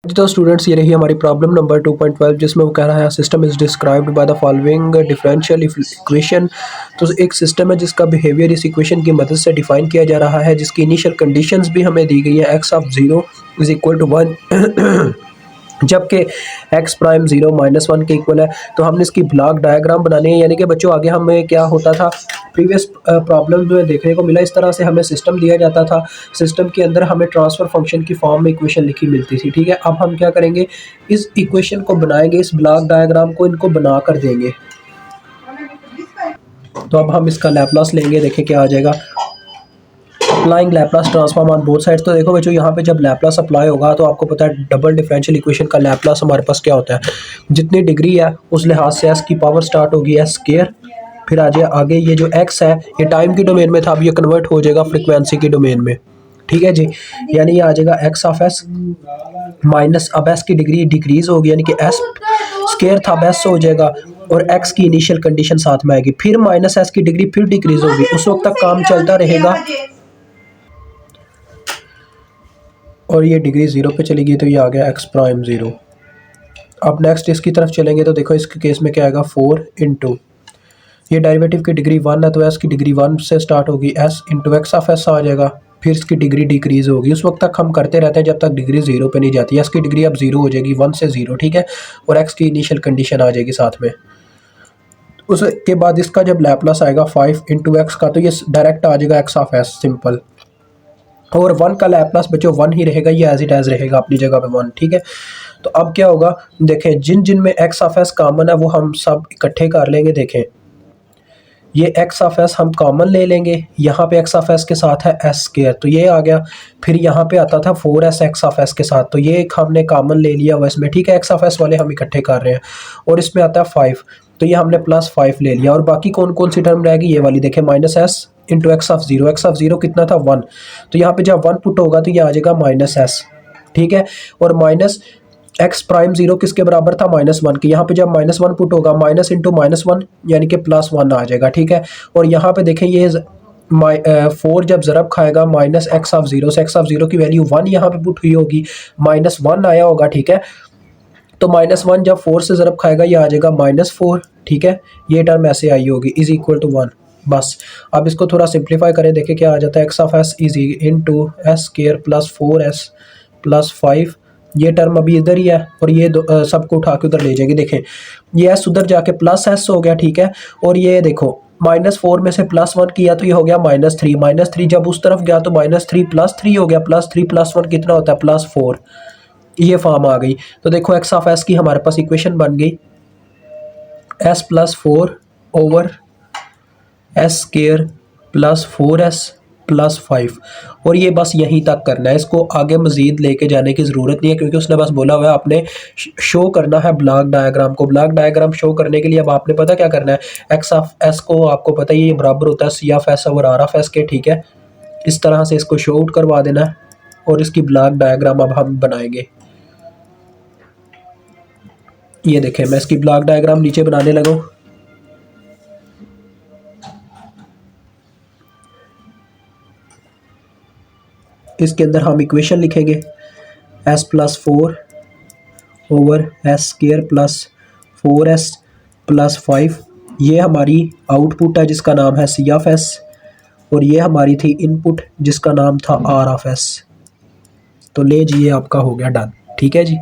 तो स्टूडेंट्स ये रही हमारी प्रॉब्लम नंबर 2.12 जिसमें वो कह रहा है system is described by the following differential equation. तो एक सिस्टम है जिसका बिहेवियर इस इक्वेशन की मदद से डिफाइन किया जा रहा है, जिसकी इनिशियल कंडीशंस भी हमें दी गई है। X of 0 is equal to 1 जबकि एक्स प्राइम 0 -1 के इक्वल है। तो हमने इसकी ब्लॉक डायग्राम बनानी है, यानी कि बच्चों आगे हमें क्या होता था प्रीवियस प्रॉब्लम में देखने को मिला, इस तरह से हमें सिस्टम दिया जाता था। सिस्टम के अंदर हमें ट्रांसफ़र फंक्शन की फॉर्म में इक्वेशन लिखी मिलती थी। ठीक है, अब हम क्या करेंगे, इस इक्वेशन को बनाएंगे, इस ब्लॉक डायग्राम को इनको बना कर देंगे। तो अब हम इसका लैपलास लेंगे, देखें क्या आ जाएगा। Applying Laplace transform on both sides. तो देखो बच्चों यहाँ पे जब लैपलास अप्लाई होगा तो आपको पता है डबल डिफरेंशियल इक्वेशन का लैपलास हमारे पास क्या होता है, जितनी डिग्री है उस लिहाज से एस की पावर स्टार्ट होगी एस स्क्वायर, फिर आ जाए आगे ये जो एक्स है ये टाइम की डोमेन में था, अब ये कन्वर्ट हो जाएगा फ्रिक्वेंसी की डोमेन में। ठीक है जी, यानी ये आ जाएगा एक्स ऑफ एस माइनस, अब एस की डिग्री डिक्रीज होगी यानी कि एस स्क्वायर था एस हो जाएगा, और एक्स की इनिशियल कंडीशन साथ में आएगी, फिर माइनस एस की डिग्री फिर डिक्रीज होगी, उस वक्त तक काम चलता रहेगा और ये डिग्री 0 पे चली गई तो ये आ गया एक्स प्राइम 0। अब नेक्स्ट इसकी तरफ चलेंगे तो देखो इसके केस में क्या आएगा 4 इंटू, ये डेरिवेटिव की डिग्री 1 है तो एस की डिग्री 1 से स्टार्ट होगी, S into X of S आ जाएगा, फिर इसकी डिग्री डिक्रीज होगी, उस वक्त तक हम करते रहते हैं जब तक डिग्री 0 पे नहीं जाती। एस की डिग्री अब 0 हो जाएगी 1 से 0, ठीक है, और एक्स की इनिशियल कंडीशन आ जाएगी साथ में। उसके बाद इसका जब लैपलास आएगा 5 इंटू एक्स का तो ये डायरेक्ट आ जाएगा एक्स ऑफ एस सिंपल, और 1 का लैपलास बच्चों 1 ही रहेगा, ये एज इट एज रहेगा अपनी जगह पे 1। ठीक है, तो अब क्या होगा, देखें जिन जिन में एक्स ऑफ एस कॉमन है वो हम सब इकट्ठे कर लेंगे। देखें ये एक्स ऑफ एस हम कॉमन ले लेंगे, यहाँ पे एक्स ऑफ एस के साथ है एस स्क्वायर तो ये आ गया, फिर यहाँ पे आता था 4s एक्स ऑफ एस के साथ तो ये हमने कॉमन ले लिया हुआ इसमें। ठीक है, एक्स ऑफ एस वाले हम इकट्ठे कर रहे हैं, और इसमें आता है 5 तो ये हमने +5 ले लिया, और बाकी कौन कौन सी टर्म रहेगी ये वाली, देखें minus S into X of 0, x of 0 कितना था 1, तो यहाँ पे जब 1 पुट होगा तो ये आ जाएगा -s। ठीक है, और माइनस एक्स प्राइम 0 किसके बराबर था -1 के, यहाँ पे जब -1 पुट होगा माइनस इंटू -1 यानी कि +1 आ जाएगा। ठीक है, और यहाँ पे देखें ये 4 जब ज़रब खाएगा माइनस एक्स ऑफ 0 से, एक्स ऑफ 0 की वैल्यू 1 यहाँ पे पुट हुई होगी, -1 आया होगा। ठीक है, तो -1 जब 4 से ज़रब खाएगा ये आ जाएगा -4। ठीक है, ये टर्म ऐसे आई होगी इज इक्वल टू 1। बस अब इसको थोड़ा सिंप्लीफाई करें, देखें क्या आ जाता है, x of S is into S square plus 4s plus 5, ये टर्म अभी इधर ही है और ये सबको उठा के उधर ले जाएंगे। देखें ये एस उधर जाके +s हो गया। ठीक है, और ये देखो -4 में से +1 किया तो ये हो गया -3, -3 जब उस तरफ गया तो -3 +3 हो गया, +3 +1 कितना होता है +4, ये फॉर्म आ गई। तो देखो एक्स ऑफ एस की हमारे पास इक्वेशन बन गई s + 4 over S square plus 4s plus 5, और ये बस यहीं तक करना है, इसको आगे मज़ीद लेके जाने की ज़रूरत नहीं है क्योंकि उसने बस बोला हुआ है आपने शो करना है ब्लॉक डायग्राम को। ब्लॉक डायग्राम शो करने के लिए अब आपने पता क्या करना है, एक्स ऑफ एस को आपको पता ही ये बराबर होता है C of S over R of S के। ठीक है, इस तरह से इसको शो आउट करवा देना है और इसकी ब्लॉक डायग्राम अब हम बनाएंगे। ये देखें मैं इसकी ब्लॉक डायग्राम नीचे बनाने लगा हूँ। इसके अंदर हम इक्वेशन लिखेंगे s + 4 over S square plus 4s plus 5, ये हमारी आउटपुट है जिसका नाम है सी ऑफ एस, और ये हमारी थी इनपुट जिसका नाम था आर ऑफ एस। तो ले जी ये आपका हो गया डन। ठीक है जी।